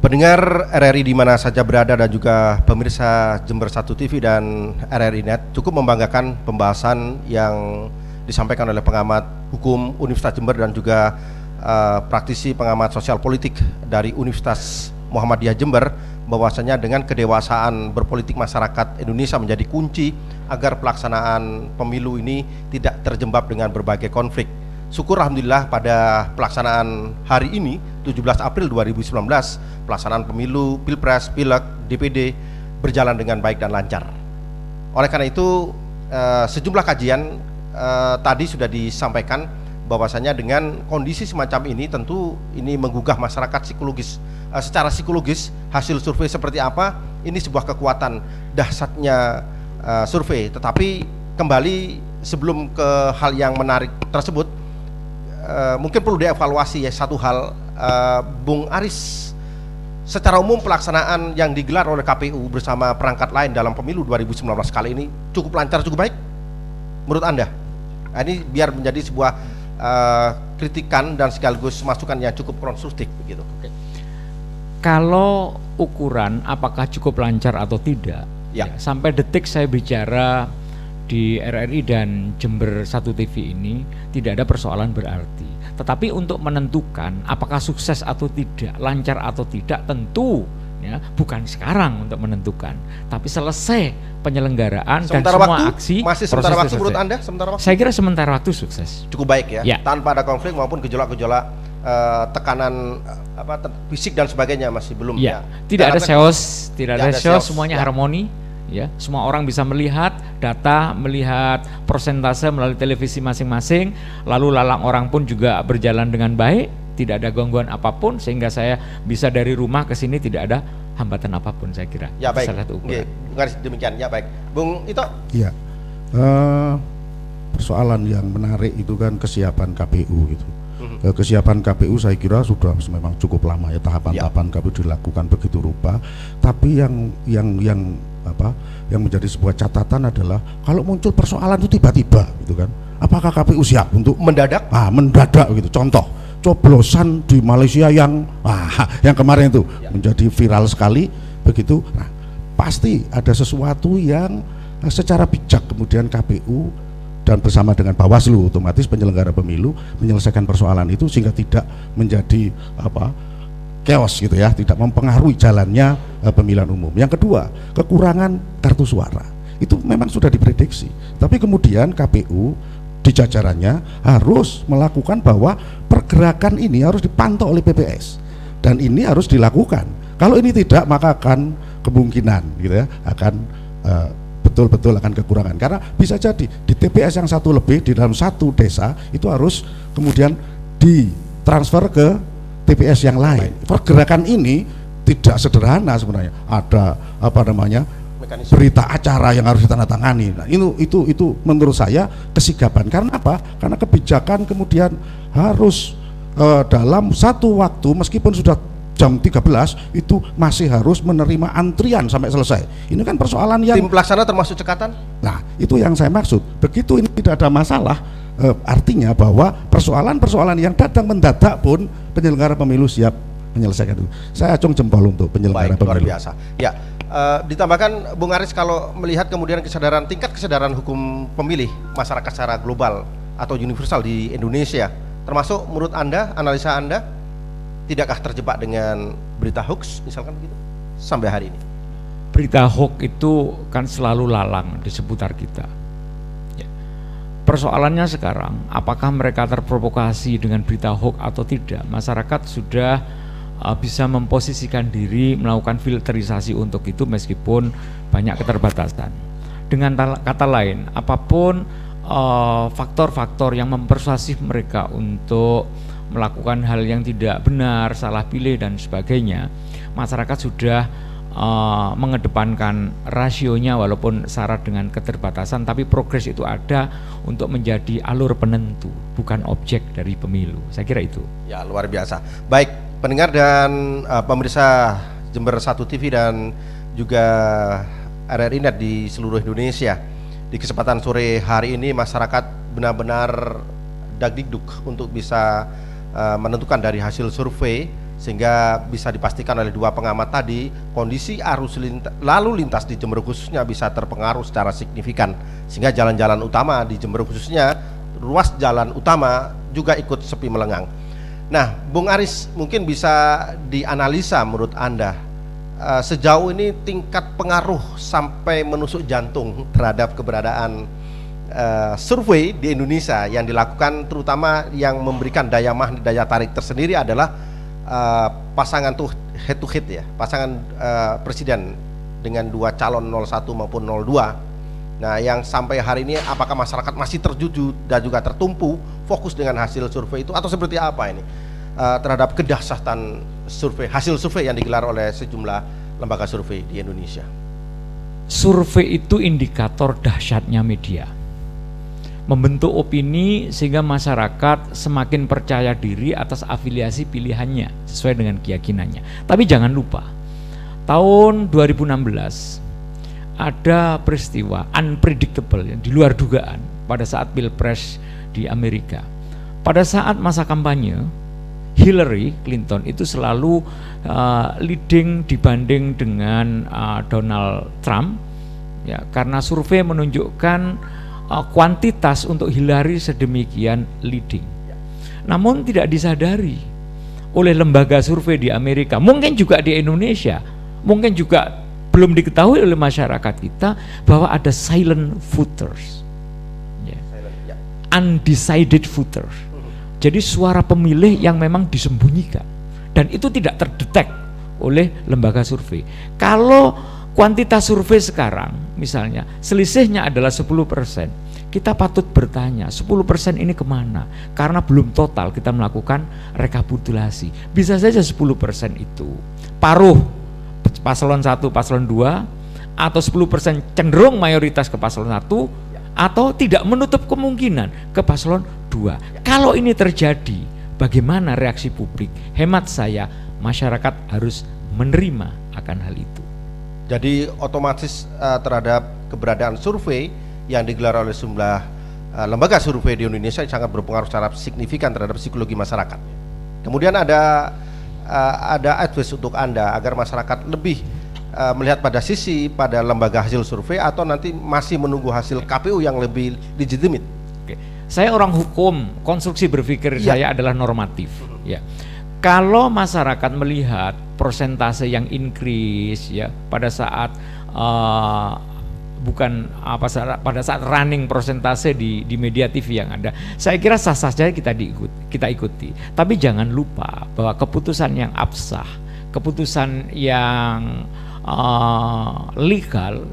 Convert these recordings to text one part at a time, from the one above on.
Pendengar RRI di mana saja berada dan juga pemirsa Jember 1 TV dan RRI Net, cukup membanggakan pembahasan yang disampaikan oleh pengamat hukum Universitas Jember dan juga praktisi pengamat sosial politik dari Universitas Muhammadiyah Jember, bahwasanya dengan kedewasaan berpolitik masyarakat Indonesia menjadi kunci agar pelaksanaan pemilu ini tidak terjebak dengan berbagai konflik. Syukur alhamdulillah pada pelaksanaan hari ini 17 April 2019 pelaksanaan pemilu Pilpres, Pileg, DPD berjalan dengan baik dan lancar. Oleh karena itu sejumlah kajian tadi sudah disampaikan bahwasanya dengan kondisi semacam ini tentu ini menggugah masyarakat psikologis. Secara psikologis hasil survei seperti apa ini sebuah kekuatan dahsyatnya survei. Tetapi kembali sebelum ke hal yang menarik tersebut, mungkin perlu dievaluasi ya satu hal, Bung Aris. Secara umum pelaksanaan yang digelar oleh KPU bersama perangkat lain dalam pemilu 2019 kali ini cukup lancar, cukup baik menurut Anda? Ini biar menjadi sebuah kritikan dan sekaligus masukan yang cukup konstruktif begitu. Oke. Kalau ukuran apakah cukup lancar atau tidak, ya, sampai detik saya bicara di RRI dan Jember 1 TV ini tidak ada persoalan berarti. Tetapi untuk menentukan apakah sukses atau tidak, lancar atau tidak, tentu ya bukan sekarang untuk menentukan, tapi selesai penyelenggaraan sementara dan semua waktu, aksi. Masih sementara waktu menurut Anda? Sementara waktu? Saya kira sementara waktu sukses. Cukup baik ya, tanpa ada konflik maupun gejolak-gejolak tekanan fisik dan sebagainya masih belum ya. Tidak ada chaos, tidak ada chaos, semuanya harmoni. Ya, semua orang bisa melihat data, melihat persentase melalui televisi masing-masing, lalu lalang orang pun juga berjalan dengan baik, tidak ada gangguan apapun, sehingga saya bisa dari rumah ke sini tidak ada hambatan apapun, saya kira. Ya baik, demikian, ya baik. Bung Ito? Iya, persoalan yang menarik itu kan kesiapan KPU gitu. Kesiapan KPU saya kira sudah memang cukup lama ya, tahapan-tahapan KPU dilakukan begitu rupa, tapi yang menjadi sebuah catatan adalah kalau muncul persoalan itu tiba-tiba gitu kan, apakah KPU siap untuk mendadak? Mendadak gitu. Contoh coblosan di Malaysia yang kemarin itu menjadi viral sekali begitu. Nah, pasti ada sesuatu yang secara bijak kemudian KPU dan bersama dengan Bawaslu, otomatis penyelenggara pemilu menyelesaikan persoalan itu sehingga tidak menjadi chaos gitu ya, tidak mempengaruhi jalannya pemilihan umum. Yang kedua, kekurangan kartu suara itu memang sudah diprediksi, tapi kemudian KPU di jajarannya harus melakukan bahwa pergerakan ini harus dipantau oleh PPS dan ini harus dilakukan. Kalau ini tidak, maka akan kemungkinan gitu ya akan betul-betul akan kekurangan, karena bisa jadi di TPS yang satu lebih di dalam satu desa itu harus kemudian ditransfer ke TPS yang lain. Pergerakan ini tidak sederhana sebenarnya. Ada berita acara yang harus ditandatangani. Nah, itu menurut saya kesigapan. Karena apa? Karena kebijakan kemudian harus dalam satu waktu meskipun sudah jam 13 itu masih harus menerima antrian sampai selesai. Ini kan persoalan yang tim pelaksana termasuk cekatan. Nah, itu yang saya maksud. Begitu ini tidak ada masalah, artinya bahwa persoalan-persoalan yang datang mendadak pun penyelenggara pemilu siap menyelesaikan itu. Saya acung jempol untuk penyelenggara pemilu. Luar biasa. Ya, ditambahkan Bung Aris, kalau melihat kemudian tingkat kesadaran hukum pemilih masyarakat secara global atau universal di Indonesia, termasuk menurut Anda, analisa Anda, tidakkah terjebak dengan berita hoax misalkan begitu sampai hari ini? Berita hoax itu kan selalu lalang di seputar kita. Ya. Persoalannya sekarang, apakah mereka terprovokasi dengan berita hoax atau tidak? Masyarakat sudah bisa memposisikan diri, melakukan filterisasi untuk itu meskipun banyak keterbatasan. Dengan kata lain, apapun faktor-faktor yang mempersuasif mereka untuk melakukan hal yang tidak benar, salah pilih dan sebagainya, masyarakat sudah mengedepankan rasionya walaupun syarat dengan keterbatasan, tapi progres itu ada untuk menjadi alur penentu, bukan objek dari pemilu. Saya kira itu. Ya, luar biasa. Baik, pendengar dan pemirsa Jember 1 TV dan juga RRI Net di seluruh Indonesia, di kesempatan sore hari ini masyarakat benar-benar dagdikduk untuk bisa menentukan dari hasil survei sehingga bisa dipastikan oleh dua pengamat tadi kondisi arus lalu lintas di Jember khususnya bisa terpengaruh secara signifikan, sehingga jalan-jalan utama di Jember khususnya ruas jalan utama juga ikut sepi melengang. Nah, Bung Aris, mungkin bisa dianalisa menurut Anda sejauh ini tingkat pengaruh sampai menusuk jantung terhadap keberadaan survei di Indonesia yang dilakukan, terutama yang memberikan daya magnet, daya tarik tersendiri adalah pasangan tuh head to head ya, pasangan presiden dengan dua calon 01 maupun 02. Nah, yang sampai hari ini apakah masyarakat masih terjuju dan juga tertumpu fokus dengan hasil survei itu, atau seperti apa ini terhadap kedahsyatan survei, hasil survei yang digelar oleh sejumlah lembaga survei di Indonesia? Survei itu indikator dahsyatnya media, membentuk opini sehingga masyarakat semakin percaya diri atas afiliasi pilihannya sesuai dengan keyakinannya. Tapi jangan lupa, tahun 2016 ada peristiwa unpredictable yang di luar dugaan pada saat Pilpres di Amerika. Pada saat masa kampanye, Hillary Clinton itu selalu leading dibanding dengan Donald Trump, ya, karena survei menunjukkan kuantitas untuk Hillary sedemikian leading. Namun tidak disadari oleh lembaga survei di Amerika, mungkin juga di Indonesia, mungkin juga belum diketahui oleh masyarakat kita, bahwa ada silent voters, undecided voters. Jadi suara pemilih yang memang disembunyikan, dan itu tidak terdetek oleh lembaga survei. Kalau kuantitas survei sekarang misalnya selisihnya adalah 10%, kita patut bertanya 10% ini kemana? Karena belum total kita melakukan rekapitulasi. Bisa saja 10% itu paruh paslon 1, paslon 2, atau 10% cenderung mayoritas ke paslon 1, atau tidak menutup kemungkinan ke paslon 2. Kalau ini terjadi, bagaimana reaksi publik? Hemat saya, masyarakat harus menerima akan hal itu. Jadi otomatis terhadap keberadaan survei yang digelar oleh sejumlah lembaga survei di Indonesia sangat berpengaruh secara signifikan terhadap psikologi masyarakat. Kemudian ada advice untuk Anda agar masyarakat lebih melihat pada lembaga hasil survei, atau nanti masih menunggu hasil KPU yang lebih legitimate? Oke. Saya orang hukum, konstruksi berpikir saya adalah normatif. Ya. Kalau masyarakat melihat persentase yang increase ya pada saat pada saat running persentase di media TV yang ada, saya kira sah-sah saja kita ikuti. Tapi jangan lupa bahwa keputusan yang absah, keputusan yang legal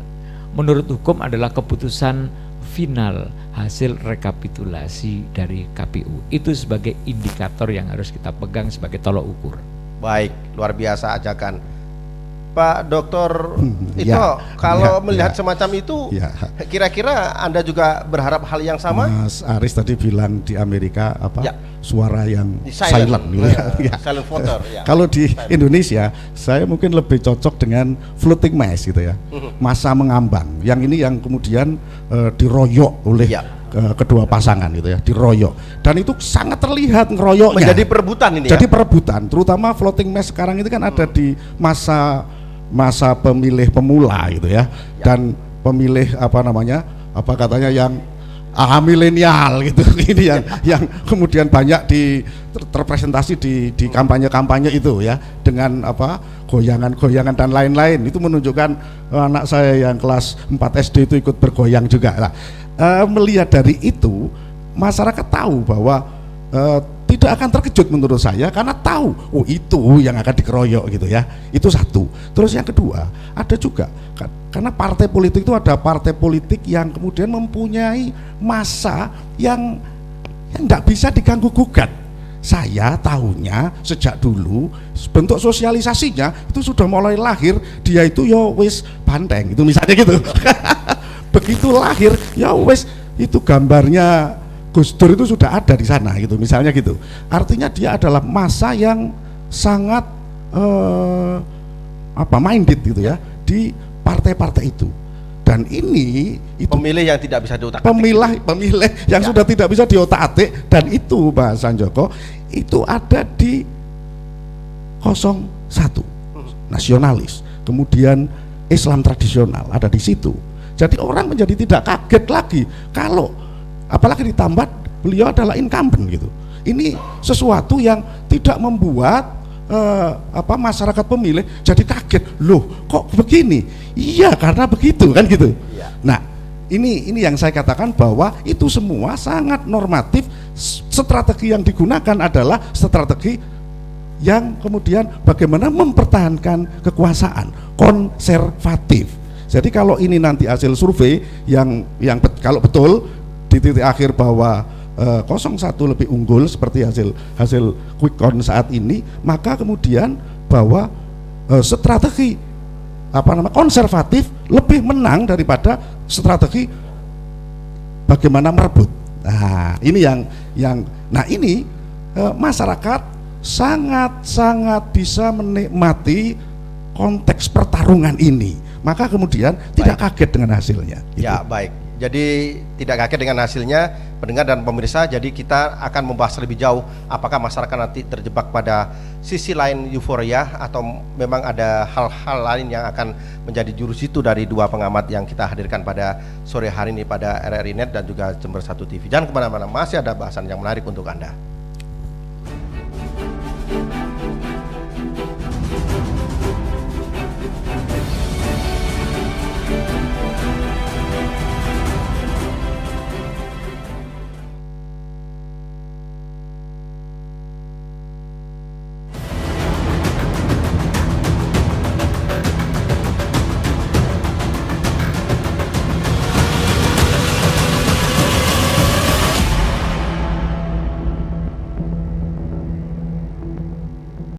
menurut hukum adalah keputusan final hasil rekapitulasi dari KPU. Itu sebagai indikator yang harus kita pegang sebagai tolok ukur. Baik, luar biasa ajakan Pak Dokter Ito. Kalau melihat semacam itu, kira-kira Anda juga berharap hal yang sama? Mas Aris tadi bilang di Amerika suara yang silent, silent voter. Kalau di Indonesia, saya mungkin lebih cocok dengan floating mass gitu ya, massa mengambang. Yang ini yang kemudian diroyok oleh kedua pasangan gitu ya, diroyok, dan itu sangat terlihat ngeroyoknya. Menjadi perebutan ini. Jadi perebutan, terutama floating mass sekarang itu kan ada di masa pemilih pemula gitu ya, dan pemilih yang milenial gitu. Ini yang kemudian banyak terpresentasi di kampanye itu ya, dengan goyangan-goyangan dan lain-lain. Itu menunjukkan anak saya yang kelas 4 SD itu ikut bergoyang juga. Nah, melihat dari itu, masyarakat tahu bahwa tidak akan terkejut menurut saya, karena tahu itu yang akan dikeroyok gitu ya. Itu satu. Terus yang kedua, ada juga karena partai politik itu ada partai politik yang kemudian mempunyai massa yang tidak bisa diganggu gugat. Saya tahunya sejak dulu bentuk sosialisasinya itu sudah mulai lahir, dia itu wis banteng itu misalnya gitu. Begitu lahir wis itu gambarnya Gus Dur itu sudah ada di sana gitu, misalnya gitu. Artinya dia adalah massa yang sangat minded gitu ya di partai-partai itu. Dan itu pemilih yang tidak bisa diotak-atik. Pemilih yang sudah tidak bisa diotak-atik, dan itu Pak Sanjoko itu ada di 01 nasionalis, kemudian Islam tradisional ada di situ. Jadi orang menjadi tidak kaget lagi kalau apalagi ditambah beliau adalah incumbent gitu. Ini sesuatu yang tidak membuat masyarakat pemilih jadi kaget, loh kok begini? Iya karena begitu kan gitu. Iya. Nah ini yang saya katakan bahwa itu semua sangat normatif. Strategi yang digunakan adalah strategi yang kemudian bagaimana mempertahankan kekuasaan konservatif. Jadi kalau ini nanti hasil survei yang kalau betul di titik akhir bahwa 01 lebih unggul seperti hasil quick count saat ini, maka kemudian bahwa strategi konservatif lebih menang daripada strategi bagaimana merebut. Nah, ini ini masyarakat sangat bisa menikmati konteks pertarungan ini. Maka kemudian tidak kaget dengan hasilnya. Ya, baik. Jadi tidak kaget dengan hasilnya, pendengar dan pemirsa. Jadi kita akan membahas lebih jauh apakah masyarakat nanti terjebak pada sisi lain euforia atau memang ada hal-hal lain yang akan menjadi jurus itu dari dua pengamat yang kita hadirkan pada sore hari ini pada RRI Net dan juga Jember 1 TV. Jangan kemana-mana, masih ada bahasan yang menarik untuk Anda.